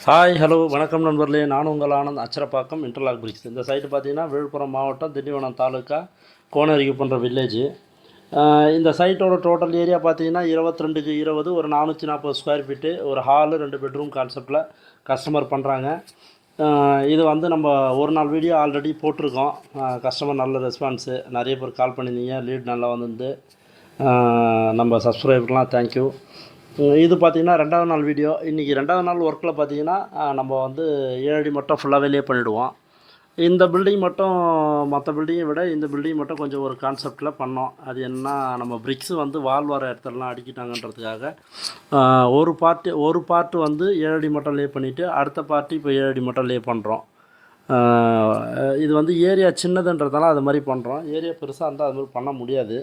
Hi hello வணக்கம் நண்பர்களே, நான் உங்கள் ஆனந்த். Acharapakkam interlock bricks. இந்த சைட்டு பார்த்தீங்கன்னா விழுப்புரம் மாவட்டம் திண்டிவனம் தாலுக்கா கோனேரிக்குப்பன்ற வில்லேஜு. இந்த சைட்டோட டோட்டல் ஏரியா பார்த்தீங்கன்னா 22க்கு 20 ஒரு 440 ஸ்கொயர் ஃபீட்டு, ஒரு ஹாலு 2 பெட்ரூம் கான்செப்டில் கஸ்டமர் பண்ணுறாங்க. இது வந்து நம்ம ஒரு நாள் வீடியோ ஆல்ரெடி போட்டிருக்கோம். கஸ்டமர் நல்ல ரெஸ்பான்ஸு, நிறைய பேர் கால் பண்ணியிருந்தீங்க, லீட் நல்லா வந்து நம்ம சப்ஸ்கிரைபர்லாம் தேங்க்யூ. இது பார்த்திங்கன்னா 2வது நாள் வீடியோ. இன்றைக்கி 2வது நாள் ஒர்க்கில் பார்த்திங்கன்னா நம்ம வந்து 7 அடி மட்டும் ஃபுல்லாகவே லே பண்ணிவிடுவோம். இந்த பில்டிங் மட்டும் மற்ற பில்டிங்கை விட இந்த பில்டிங் மட்டும் கொஞ்சம் ஒரு கான்செப்டில் பண்ணோம். அது என்னன்னா, நம்ம பிரிக்ஸு வந்து வால் வர இடத்துலலாம் அடிக்கிட்டாங்கன்றதுக்காக ஒரு பார்ட்டு வந்து 7 அடி மட்டும் லே பண்ணிவிட்டு அடுத்த பார்ட்டு இப்போ 7 அடி மட்டும் லே பண்ணுறோம். இது வந்து ஏரியா சின்னதுன்றதால அது மாதிரி பண்ணுறோம். ஏரியா பெருசாக இருந்தால் அது மாதிரி பண்ண முடியாது.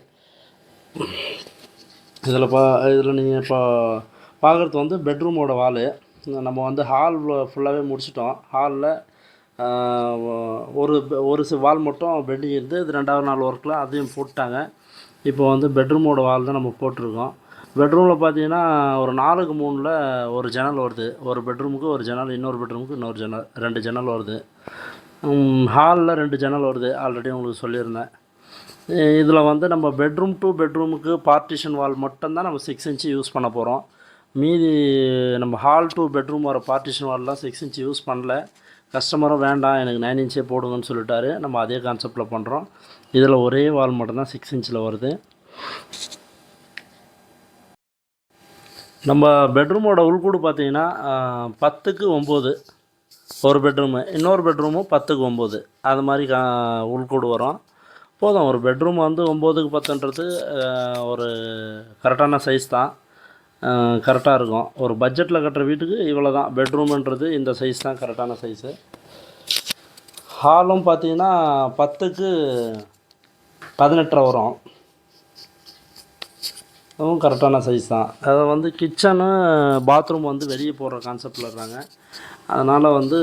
இதில் நீங்கள் இப்போ பார்க்குறது வந்து பெட்ரூமோட வாலு. நம்ம வந்து ஹால் ஃபுல்லாகவே முடிச்சிட்டோம். ஹாலில் ஒரு வால் மட்டும் பெண்டிங் இருந்து இது 2வது நாள் ஒர்க்கில் அதையும் போட்டாங்க. இப்போ வந்து பெட்ரூமோட வால் தான் நம்ம போட்டிருக்கோம். பெட்ரூமில் பார்த்தீங்கன்னா ஒரு 4க்கு 3ல் ஒரு ஜன்னல் வருது. ஒரு பெட்ரூமுக்கு ஒரு ஜன்னல், இன்னொரு பெட்ரூமுக்கு இன்னொரு ஜன்னல், 2 ஜன்னல் வருது. ஹாலில் 2 ஜன்னல் வருது, ஆல்ரெடி உங்களுக்கு சொல்லியிருந்தேன். இதில் வந்து நம்ம பெட்ரூம் டு பெட்ரூமுக்கு பார்ட்டிஷன் வால் மட்டும்தான் நம்ம 6 இன்ச்சு யூஸ் பண்ண போகிறோம். மீதி நம்ம ஹால் டு பெட்ரூம் வர பார்ட்டிஷன் வால்லாம் 6 இன்ச்சு யூஸ் பண்ணல. கஸ்டமரும் வேண்டாம் எனக்கு 9 இன்ச்சே போடுங்கன்னு சொல்லிட்டாரு. நம்ம அதே கான்செப்டில் பண்ணுறோம். இதில் ஒரே வால் மட்டும்தான் 6 இன்ச்சில் வருது. நம்ம பெட்ரூமோட உள்கூடு பார்த்திங்கன்னா 10க்கு 9 ஒரு பெட்ரூமு, இன்னொரு பெட்ரூமும் 10க்கு 9 அது மாதிரி உள்கூடு வரும். போதும். ஒரு பெட்ரூம் வந்து 9க்கு 10ன்றது ஒரு கரெக்டான சைஸ் தான், கரெக்டாக இருக்கும். ஒரு பட்ஜெட்டில் கட்டுற வீட்டுக்கு இவ்வளோ தான் பெட்ரூமுன்றது, இந்த சைஸ் தான் கரெக்டான சைஸு. ஹாலும் பார்த்தீங்கன்னா 10க்கு 18 வரும், அதுவும் கரெக்டான சைஸ் தான். அதை வந்து கிச்சனு பாத்ரூம் வந்து வெளியே போடுற கான்செப்டில் இருக்காங்க. அதனால் வந்து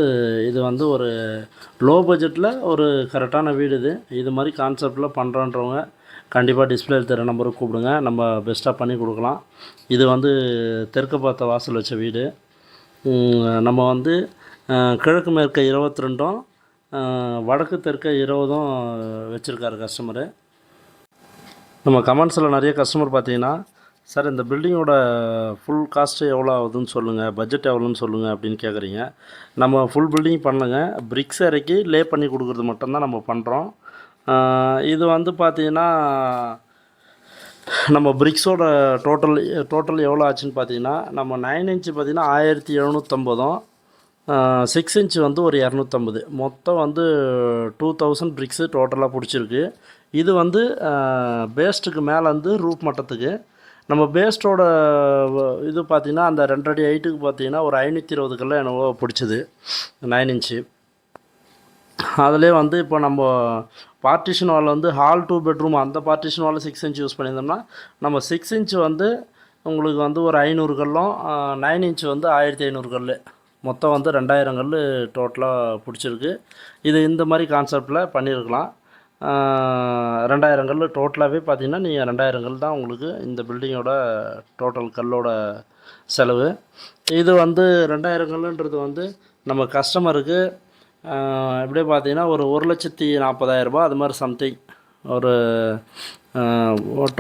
இது வந்து ஒரு லோ பட்ஜெட்டில் ஒரு கரெக்டான வீடு. இது மாதிரி கான்செப்டில் பண்ணுறோன்றவங்க கண்டிப்பாக டிஸ்பிளேயில் தர நம்பருக்கு கூப்பிடுங்க, நம்ம பெஸ்ட்டாக பண்ணி கொடுக்கலாம். இது வந்து தெற்கு பார்த்த வாசல் வச்ச வீடு. நம்ம வந்து கிழக்கு மேற்க 22ம் வடக்கு தெற்க 20ம் வச்சுருக்காரு கஸ்டமரு. நம்ம கமெண்ட்ஸில் நிறைய கஸ்டமர் பார்த்தீங்கன்னா, சார் இந்த பில்டிங்கோட ஃபுல் காஸ்ட்டு எவ்வளோ ஆகுதுன்னு சொல்லுங்கள், பட்ஜெட் எவ்வளோன்னு சொல்லுங்கள் அப்படின்னு கேட்குறீங்க. நம்ம ஃபுல் பில்டிங் பண்ணுங்க, பிரிக்ஸ் இறக்கி லே பண்ணி கொடுக்குறது மட்டும்தான் நம்ம பண்ணுறோம். இது வந்து பார்த்திங்கன்னா நம்ம பிரிக்ஸோட டோட்டல் எவ்வளோ ஆச்சுன்னு பார்த்தீங்கன்னா, நம்ம 9 இன்ச்சு பார்த்திங்கன்னா 1750, 6 இன்ச்சு வந்து ஒரு 250, மொத்தம் வந்து 2000 பிரிக்ஸு டோட்டலாக பிடிச்சிருக்கு. இது வந்து பேஸ்ட்டுக்கு மேலே வந்து ரூப் மட்டத்துக்கு. நம்ம பேஸ்ட்டோட இது பார்த்திங்கன்னா அந்த 2 அடி ஹைட்டுக்கு பார்த்திங்கன்னா ஒரு 520 கல்ல என்னவோ பிடிச்சிது 9 இன்ச்சு. அதிலே வந்து இப்போ நம்ம பார்ட்டிஷன் வால் வந்து ஹால் டூ பெட்ரூம் அந்த பார்ட்டிஷன் வால் 6 இன்ச் யூஸ் பண்ணியிருந்தோம்னா, நம்ம 6 இன்ச்சு வந்து உங்களுக்கு வந்து ஒரு 500 கல்லும், 9 இன்ச்சு வந்து 1500 கல், மொத்தம் வந்து 2000 கல் டோட்டலாக பிடிச்சிருக்கு. இது இந்த மாதிரி கான்செப்டில் பண்ணியிருக்கலாம். 2000 கல் டோட்டலாகவே பார்த்திங்கன்னா நீங்கள் 2000 கல் தான் உங்களுக்கு இந்த பில்டிங்கோட டோட்டல் கல்லோட செலவு. இது வந்து 2000 கல்லுன்றது வந்து நம்ம கஸ்டமருக்கு எப்படியே பார்த்தீங்கன்னா ஒரு 1,40,000 அது மாதிரி சம்திங், ஒரு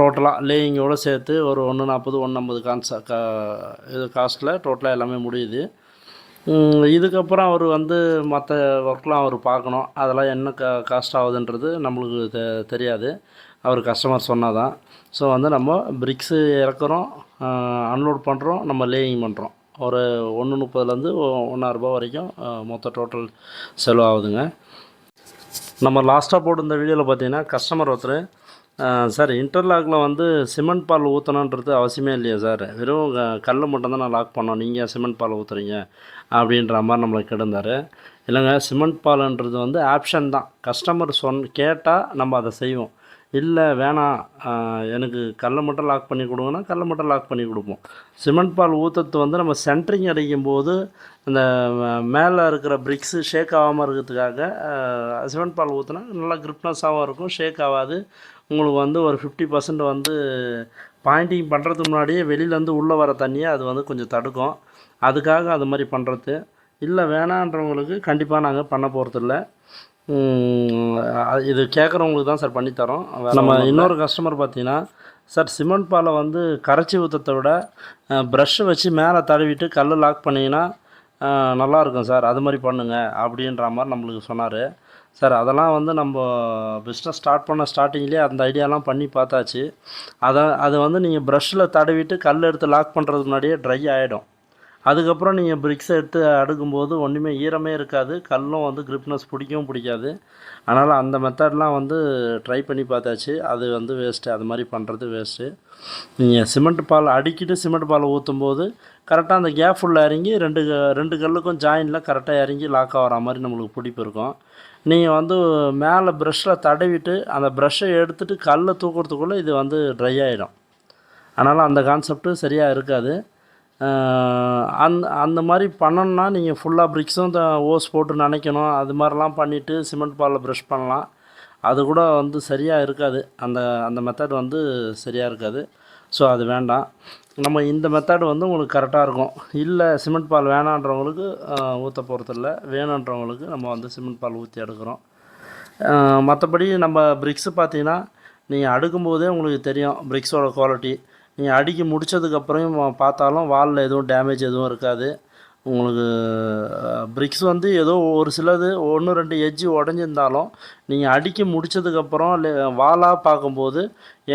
டோட்டலாக லேயிங்கோடு சேர்த்து ஒரு 140 150 இது காஸ்ட்டில் டோட்டலாக எல்லாமே முடியுது. இதுக்கப்புறம் அவர் வந்து மற்ற ஒர்க்லாம் அவர் பார்க்கணும், அதெல்லாம் என்ன காஸ்ட் ஆகுதுன்றது நம்மளுக்கு தெரியாது, அவர் கஸ்டமர் சொன்னால் தான். ஸோ வந்து நம்ம பிரிக்ஸு இறக்குறோம், அன்லோட் பண்ணுறோம், நம்ம லேயிங் பண்ணுறோம். ஒரு 130லேருந்து 1,000 வரைக்கும் மொத்த டோட்டல் செலவாகுதுங்க. நம்ம லாஸ்ட்டாக போட்டு இந்த வீடியோவில் பார்த்தீங்கன்னா கஸ்டமர் ஒருத்தர், சார் இன்டர்லாக்கில் வந்து சிமெண்ட் பால் ஊற்றணுன்றது அவசியமே இல்லையா சார், வெறும் கல் மட்டும்தான் நான் லாக் பண்ணோம், நீங்கள் சிமெண்ட் பால் ஊற்றுறீங்க அப்படின்ற மாதிரி நம்மளை கிடந்தார். இல்லைங்க, சிமெண்ட் பாலுன்றது வந்து ஆப்ஷன் தான், கஸ்டமர் கேட்டால் நம்ம அதை செய்வோம். இல்லை வேணாம் எனக்கு கல்லை மட்டும் லாக் பண்ணி கொடுங்கன்னா கல்லை மட்டும் லாக் பண்ணி கொடுப்போம். சிமெண்ட் பால் ஊற்றுறது வந்து நம்ம சென்ட்ரிங் அடிக்கும்போது இந்த மேலே இருக்கிற பிரிக்ஸு ஷேக் ஆகாமல் இருக்கிறதுக்காக சிமெண்ட் பால் ஊற்றினா நல்லா கிரிப்னஸாகவும் இருக்கும், ஷேக் ஆகாது. உங்களுக்கு வந்து ஒரு 50% வந்து பாயிண்டிங் பண்ணுறதுக்கு முன்னாடியே வெளியிலேருந்து உள்ளே வர தண்ணியை அது வந்து கொஞ்சம் தடுக்கும், அதுக்காக அது மாதிரி பண்ணுறது. இல்லை வேணான்றவங்களுக்கு கண்டிப்பாக நாங்கள் பண்ண போகிறதில்ல. இது கேட்குறவங்களுக்கு தான் சார் பண்ணித்தரோம். நம்ம இன்னொரு கஸ்டமர் பார்த்தீங்கன்னா, சார் சிமெண்ட் பாலை வந்து கரைச்சி ஊற்றத்தை விட ப்ரஷ்ஷை வச்சு மேலே தடவிட்டு கல் லாக் பண்ணிங்கன்னா நல்லாயிருக்கும் சார், அது மாதிரி பண்ணுங்கள் அப்படின்ற மாதிரி நம்மளுக்கு சொன்னார். சார் அதெல்லாம் வந்து நம்ம பிஸ்னஸ் ஸ்டார்ட் பண்ண ஸ்டார்டிங்லேயே அந்த ஐடியாலாம் பண்ணி பார்த்தாச்சு. அது வந்து நீங்கள் ப்ரஷ்ஷில் தடவிட்டு கல் எடுத்து லாக் பண்ணுறதுக்கு முன்னாடியே ட்ரை ஆகிடும். அதுக்கப்புறம் நீங்கள் பிரிக்ஸை எடுத்து அடுக்கும்போது ஒன்றுமே ஈரமே இருக்காது, கல்லும் வந்து கிரிப்னஸ் பிடிக்கவும் பிடிக்காது. அதனால் அந்த மெத்தட்லாம் வந்து ட்ரை பண்ணி பார்த்தாச்சு, அது வந்து வேஸ்ட்டு, அது மாதிரி பண்ணுறது வேஸ்ட்டு. நீங்கள் சிமெண்ட் பால் அடிக்கிட்டு சிமெண்ட் பால் ஊற்றும்போது கரெக்டாக அந்த கேப் ஃபுல்லாக இறங்கி ரெண்டு கல்லுக்கும் ஜாயினில் கரெக்டாக இறங்கி லாக் ஆகிற மாதிரி நம்மளுக்கு பிடிப்பு இருக்கும். நீங்கள் வந்து மேலே ப்ரஷ்ஷில் தடவிட்டு அந்த ப்ரஷ்ஷை எடுத்துகிட்டு கல்லை தூக்கிறதுக்குள்ளே இது வந்து ட்ரை ஆகிடும். அதனால் அந்த கான்செப்ட்டு சரியாக இருக்காது. அந்த மாதிரி பண்ணணுன்னா நீங்கள் ஃபுல்லாக பிரிக்ஸும் ஓஸ் போட்டு நனைக்கணும், அது மாதிரிலாம் பண்ணிவிட்டு சிமெண்ட் பாலில் ப்ரஷ் பண்ணலாம். அது கூட வந்து சரியாக இருக்காது, அந்த மெத்தட் வந்து சரியாக இருக்காது. ஸோ அது வேண்டாம். நம்ம இந்த மெத்தட் வந்து உங்களுக்கு கரெக்டாக இருக்கும். இல்லை சிமெண்ட் பால் வேணான்றவங்களுக்கு ஊற்ற போகிறதில்ல, வேணுன்றவங்களுக்கு நம்ம வந்து சிமெண்ட் பால் ஊற்றி எடுக்கிறோம். மற்றபடி நம்ம பிரிக்ஸு பார்த்தீங்கன்னா நீங்கள் அடுக்கும்போதே உங்களுக்கு தெரியும் பிரிக்ஸோட குவாலிட்டி. நீங்கள் அடிக்கி முடித்ததுக்கப்புறம் பார்த்தாலும் வாலில் எதுவும் டேமேஜ் எதுவும் இருக்காது. உங்களுக்கு பிரிக்ஸ் வந்து ஏதோ ஒரு சிலது 1-2 எட்ஜு உடஞ்சிருந்தாலும் நீங்கள் அடிக்கி முடித்ததுக்கப்புறம் வாலாக பார்க்கும்போது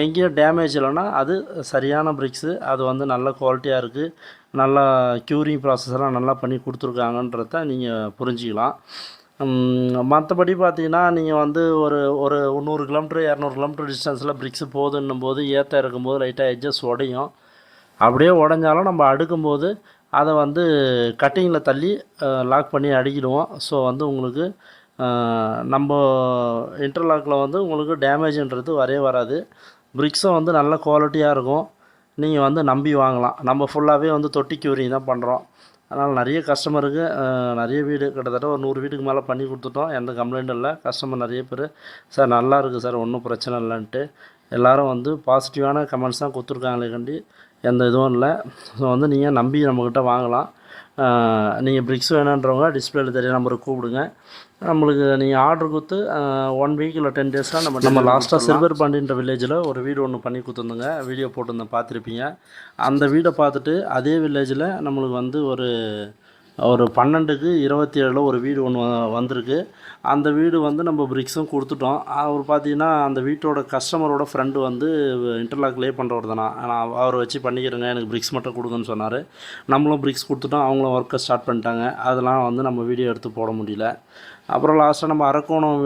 எங்கேயும் டேமேஜ் இல்லைன்னா அது சரியான பிரிக்ஸு, அது வந்து நல்ல குவாலிட்டியாக இருக்குது, நல்லா க்யூரிங் ப்ராசஸ்லாம் நல்லா பண்ணி கொடுத்துருக்காங்கன்றத நீங்கள் புரிஞ்சிக்கலாம். மற்றபடி பார்த்தீங்கன்னா நீங்கள் வந்து ஒரு 100 கிலோமீட்டர் 200 கிலோமீட்டர் டிஸ்டன்ஸில் பிரிக்ஸு போகுதுன்னும் போது ஏற்ற இருக்கும்போது லைட்டாக எட்ஜஸ் உடையும். அப்படியே உடஞ்சாலும் நம்ம அடுக்கும்போது அதை வந்து கட்டிங்கில் தள்ளி லாக் பண்ணி அடிக்கிடுவோம். ஸோ வந்து உங்களுக்கு நம்ம இன்டர்லாக்கில் வந்து உங்களுக்கு டேமேஜுன்றது வராது. பிரிக்ஸும் வந்து நல்ல குவாலிட்டியாக இருக்கும், நீங்கள் வந்து நம்பி வாங்கலாம். நம்ம ஃபுல்லாகவே வந்து தொட்டி க்யூரிங் தான் பண்ணுறோம். அதனால் நிறைய கஸ்டமருக்கு நிறைய வீடு கிட்டத்தட்ட ஒரு 100 வீட்டுக்கு மேலே பண்ணி கொடுத்துட்டோம், எந்த கம்ப்ளைண்ட்டும் இல்லை. கஸ்டமர் நிறைய பேர் சார் நல்லா இருக்குது சார், ஒன்றும் பிரச்சனை இல்லைன்ட்டு எல்லோரும் வந்து பாசிட்டிவான கமெண்ட்ஸ் தான் கொடுத்துருக்காங்களே கண்டி எந்த இதுவும் இல்லை. ஸோ வந்து நீங்கள் நம்பி நம்மக்கிட்ட வாங்கலாம். நீங்கள் பிரிக்ஸ் வேணுன்றவங்க டிஸ்பிளேல தெரிய நம்பருக்கு கூப்பிடுங்க. நம்மளுக்கு நீங்கள் ஆர்டர் கொடுத்து 1 வீக் இல்லை 10 டேஸ்லாம் நம்ம லாஸ்ட்டாக சில்வர் பாண்டின்ற வில்லேஜில் ஒரு வீடு ஒன்று பண்ணி கொடுத்துருந்தோங்க, வீடியோ போட்டிருந்தேன் பார்த்துருப்பீங்க. அந்த வீடை பார்த்துட்டு அதே வில்லேஜில் நம்மளுக்கு வந்து ஒரு 12க்கு 27 ஒரு வீடு ஒன்று வந்திருக்கு. அந்த வீடு வந்து நம்ம பிரிக்ஸும் கொடுத்துட்டோம். அவர் பார்த்தீங்கன்னா அந்த வீட்டோட கஸ்டமரோட ஃப்ரெண்டு வந்து இன்டர்லாக் லே பண்ணுறவர் தானா, நான் அவரை வச்சு பண்ணிக்கிறேங்க, எனக்கு பிரிக்ஸ் மட்டும் கொடுங்கன்னு சொன்னார். நம்மளும் பிரிக்ஸ் கொடுத்துட்டோம், அவங்களும் ஒர்க்கை ஸ்டார்ட் பண்ணிட்டாங்க. அதெல்லாம் வந்து நம்ம வீடியோ எடுத்து போட முடியல. அப்புறம் லாஸ்ட்டாக நம்ம அரக்கோணம்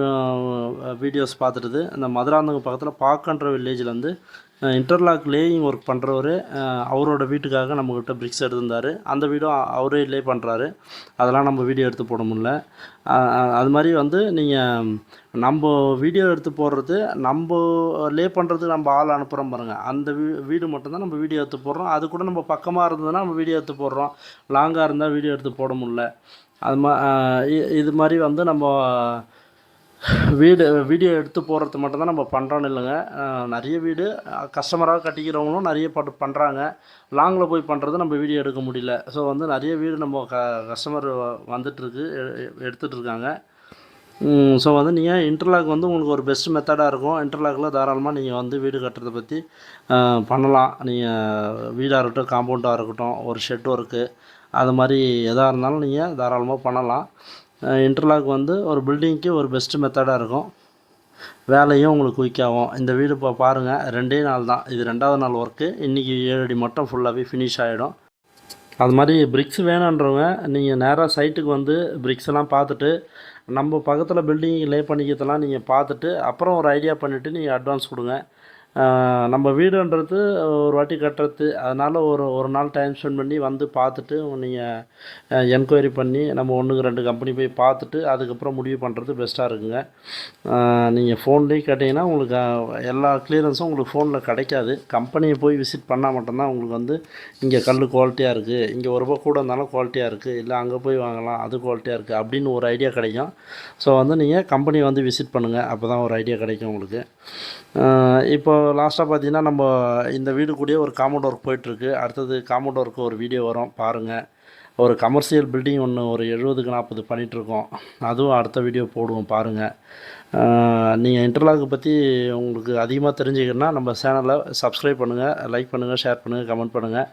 வீடியோஸ் பார்த்துட்டு இந்த மதுராந்தகம் பக்கத்தில் பாக்கன்ற வில்லேஜில் இன்டர்லாக் லேயிங் ஒர்க் பண்ணுறவர் அவரோட வீட்டுக்காக நம்மக்கிட்ட பிரிக்ஸ் எடுத்திருந்தார். அந்த வீடும் அவரே லே பண்ணுறாரு, அதெல்லாம் நம்ம வீடியோ எடுத்து போட முடியல. அது மாதிரி வந்து நீங்கள் நம்ம வீடியோ எடுத்து போடுறது, நம்ம லே பண்ணுறது நம்ம ஆள் அனுப்புகிறோம் பாருங்கள், அந்த வீடு மட்டும்தான் நம்ம வீடியோ எடுத்து போடுறோம். அது கூட நம்ம பக்கமாக இருந்ததுன்னா நம்ம வீடியோ எடுத்து போடுறோம், லாங்காக இருந்தால் வீடியோ எடுத்து போட முடியல. இது மாதிரி வந்து நம்ம வீடியோ எடுத்து போடுறது மட்டும்தான் நம்ம பண்ணுறோன்னு இல்லைங்க. நிறைய வீடு கஸ்டமராக கட்டிக்கிறவங்களும் நிறைய பண்ணுறாங்க, லாங்கில் போய் பண்ணுறது நம்ம வீடியோ எடுக்க முடியல. ஸோ வந்து நிறைய வீடு நம்ம கஸ்டமர் வந்துட்டுருக்கு, எடுத்துகிட்டு இருக்காங்க. ஸோ வந்து நீங்கள் இன்டர்லாக் வந்து உங்களுக்கு ஒரு பெஸ்ட் மெத்தடாக இருக்கும். இன்டர்லாக்கில் தாராளமாக நீங்கள் வந்து வீடு கட்டுறதை பற்றி பண்ணலாம். நீங்கள் வீடாக இருக்கட்டும், காம்பவுண்டாக இருக்கட்டும், ஒரு ஷெட் ஒர்க்கு, அது மாதிரி எதாக இருந்தாலும் நீங்கள் தாராளமாக பண்ணலாம். இன்டர்லாக் வந்து ஒரு பில்டிங்க்கு ஒரு பெஸ்ட்டு மெத்தடாக இருக்கும், வேலையும் உங்களுக்கு குயிக்காகும். இந்த வீடு இப்போ பாருங்கள், 2 நாள் தான், இது 2வது நாள் ஒர்க்கு. இன்றைக்கி 7 அடி மட்டும் ஃபுல்லாகவே ஃபினிஷ் ஆகிடும். அது மாதிரி பிரிக்ஸ் வேணுன்றவங்க நீங்கள் நேராக சைட்டுக்கு வந்து பிரிக்ஸ் எல்லாம் பார்த்துட்டு நம்ம பக்கத்தில் பில்டிங் லே பண்ணிக்கிறதெல்லாம் நீங்கள் பார்த்துட்டு அப்புறம் ஒரு ஐடியா பண்ணிவிட்டு நீங்கள் அட்வான்ஸ் கொடுங்க. நம்ம வீடுன்றது ஒரு வாட்டி கட்டுறது, அதனால் ஒரு நாள் டைம் ஸ்பெண்ட் பண்ணி வந்து பார்த்துட்டு நீங்கள் என்கொயரி பண்ணி நம்ம 1க்கு 2 கம்பெனி போய் பார்த்துட்டு அதுக்கப்புறம் முடிவு பண்ணுறது பெஸ்ட்டாக இருக்குங்க. நீங்கள் ஃபோன்லேயே கேட்டிங்கன்னா உங்களுக்கு எல்லா கிளியரன்ஸும் உங்களுக்கு ஃபோனில் கிடைக்காது. கம்பெனியை போய் விசிட் பண்ணால் மட்டும்தான் உங்களுக்கு வந்து இங்கே கல் குவாலிட்டியாக இருக்குது, இங்கே ₹1 கூட இருந்தாலும் குவாலிட்டியாக இருக்குது, இல்லை அங்கே போய் வாங்கலாம் அது குவாலிட்டியாக இருக்குது அப்படின்னு ஒரு ஐடியா கிடைக்கும். ஸோ வந்து நீங்கள் கம்பெனியை வந்து விசிட் பண்ணுங்கள், அப்போ தான் ஒரு ஐடியா கிடைக்கும் உங்களுக்கு. இப்போ லாஸ்ட்டாக பார்த்தீங்கன்னா நம்ம இந்த வீடு கூடயே ஒரு காம்பவுண்ட் ஒர்க் போயிட்டுருக்கு. அடுத்தது காம்பவுண்ட் ஒர்க்கு ஒரு வீடியோ வரும் பாருங்கள். ஒரு கமர்ஷியல் பில்டிங் ஒன்று ஒரு 70க்கு 40 பண்ணிகிட்ருக்கோம். அதுவும் அடுத்த வீடியோ போடுவோம் பாருங்கள். நீங்கள் இன்டர்லாக் பற்றி உங்களுக்கு அதிகமாக தெரிஞ்சுக்கணுன்னா நம்ம சேனலை சப்ஸ்கிரைப் பண்ணுங்கள், லைக் பண்ணுங்கள், ஷேர் பண்ணுங்கள், கமெண்ட் பண்ணுங்கள்.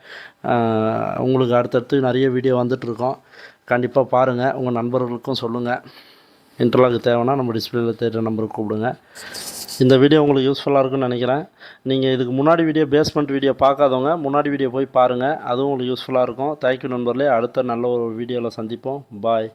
உங்களுக்கு அடுத்தடுத்து நிறைய வீடியோ வந்துட்ருக்கோம். கண்டிப்பாக பாருங்கள், உங்கள் நண்பர்களுக்கும் சொல்லுங்கள். இன்டர்லாக் தேவைன்னா நம்ம டிஸ்பிளேயில் தெரிகிற நம்பருக்கு கூப்பிடுங்க. இந்த வீடியோ உங்களுக்கு யூஸ்ஃபுல்லாக இருக்குன்னு நினைக்கிறேன். நீங்கள் இதுக்கு முன்னாடி வீடியோ பேஸ்மெண்ட் வீடியோ பார்க்காதவங்க முன்னாடி வீடியோ போய் பாருங்கள். அதுவும் உங்களுக்கு யூஸ்ஃபுல்லாக இருக்கும். தேங்க்யூ நண்பர்களே. அடுத்த நல்ல ஒரு வீடியோவில் சந்திப்போம். பாய்.